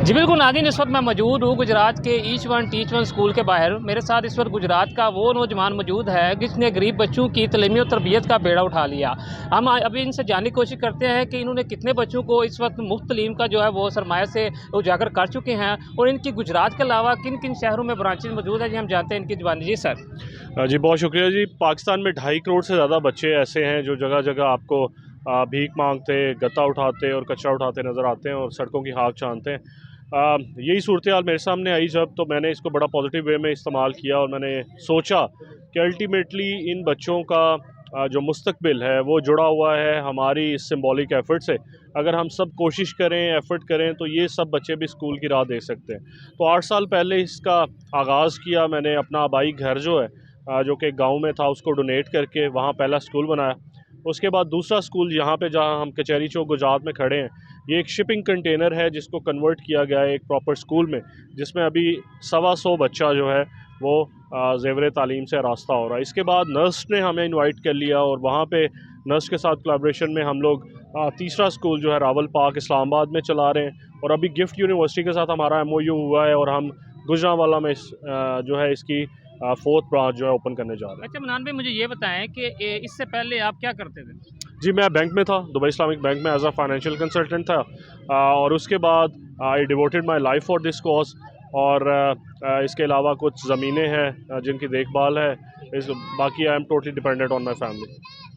जी बिल्कुल नाज़रीन, इस वक्त मैं मौजूद हूँ गुजरात के each one teach one school के बाहर। मेरे साथ इस वक्त गुजरात का वो नौजवान मौजूद है जिसने गरीब बच्चों की तलीमी और तरबियत का बेड़ा उठा लिया। हम अभी इनसे जानने की कोशिश करते हैं कि इन्होंने कितने बच्चों को इस वक्त मुफ्त तलीम का जो है वो सरमाया से उजागर कर चुके हैं और इनकी गुजरात के अलावा किन किन शहरों में ब्रांचेज मौजूद है। जी हम जानते हैं इनकी जुबानी। जी सर। जी बहुत शुक्रिया जी। पाकिस्तान में 2.5 करोड़ से ज़्यादा बच्चे ऐसे हैं जो जगह जगह आपको भीख मांगते, गत्ता उठाते और कचरा उठाते नज़र आते हैं और सड़कों की हाँक छानते हैं। यही सूरत हाल मेरे सामने आई जब, तो मैंने इसको बड़ा पॉजिटिव वे में इस्तेमाल किया और मैंने सोचा कि अल्टीमेटली इन बच्चों का जो मुस्तकबिल है वो जुड़ा हुआ है हमारी इस सिंबॉलिक एफ़र्ट से। अगर हम सब कोशिश करें, एफ़र्ट करें, तो ये सब बच्चे भी स्कूल की राह देख सकते हैं। तो 8 साल पहले इसका आगाज़ किया मैंने। अपना आबाई घर जो है जो कि गांव में था उसको डोनेट करके वहाँ पहला स्कूल बनाया। उसके बाद दूसरा स्कूल यहाँ पे जहाँ हम कचहरी चौक गुजरात में खड़े हैं, ये एक शिपिंग कंटेनर है जिसको कन्वर्ट किया गया है एक प्रॉपर स्कूल में, जिसमें अभी 125 बच्चा जो है वो ज़ेवर तालीम से रास्ता हो रहा है। इसके बाद नर्स ने हमें इनवाइट कर लिया और वहाँ पे नर्स के साथ कोलैबोरेशन में हम लोग तीसरा स्कूल जो है रावल पार्क इस्लामाबाद में चला रहे हैं। और अभी गिफ्ट यूनिवर्सिटी के साथ हमारा MOU हुआ है और हम गुजरांवाला में जो है इसकी 4th ब्रांच जो है ओपन करने जा रहे हैं। अच्छा मनान भाई, मुझे ये बताएं कि इससे पहले आप क्या करते थे। जी मैं बैंक में था, दुबई इस्लामिक बैंक में एज अ फाइनेंशियल कंसल्टेंट था। और उसके बाद I devoted my life for this cause. और इसके अलावा कुछ ज़मीनें हैं जिनकी देखभाल है। बाकी I am totally dependent on my family.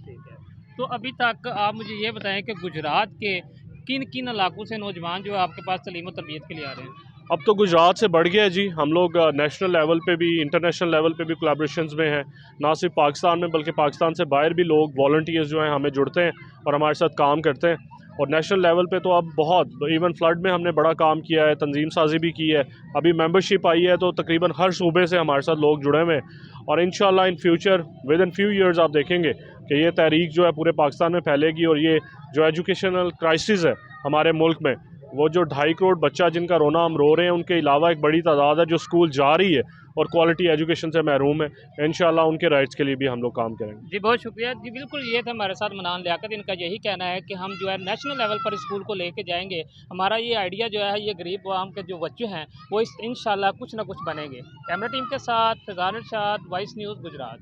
ठीक है। तो अभी तक आप मुझे ये बताएं कि गुजरात के किन किन इलाकों से नौजवान जो है आपके पास तलीम और तरबियत के लिए आ रहे हैं। अब तो गुजरात से बढ़ गया है जी। हम लोग नेशनल लेवल पे भी, इंटरनेशनल लेवल पे भी कोलैबोरेशंस में हैं। ना सिर्फ पाकिस्तान में बल्कि पाकिस्तान से बाहर भी लोग वॉलंटियर्स जो हैं हमें जुड़ते हैं और हमारे साथ काम करते हैं। और नेशनल लेवल पे तो अब बहुत, इवन फ्लड में हमने बड़ा काम किया है, तंजीम साजी भी की है। अभी मेंबरशिप आई है तो तकरीबन हर सूबे से हमारे साथ लोग जुड़े हुए हैं। और इंशाल्लाह in future with in few years आप देखेंगे कि ये तहरीक जो है पूरे पाकिस्तान में फैलेगी। और ये जो एजुकेशनल क्राइसिस है हमारे मुल्क में, वो जो 2.5 करोड़ बच्चा जिनका रोना हम रो रहे हैं, उनके अलावा एक बड़ी तादाद है जो स्कूल जा रही है और क्वालिटी एजुकेशन से महरूम है। इंशाल्लाह उनके राइट्स के लिए भी हम लोग काम करेंगे। जी बहुत शुक्रिया। जी बिल्कुल, ये था हमारे साथ मनान लियाकत। इनका यही कहना है कि हम जो है नेशनल लेवल पर स्कूल को लेके जाएंगे। हमारा ये आइडिया जो है ये गरीब आवाम के जो बच्चे हैं वो इंशाल्लाह कुछ ना कुछ बनेंगे। कैमरा टीम के साथ फैजान इरशाद, वॉइस न्यूज़ गुजरात।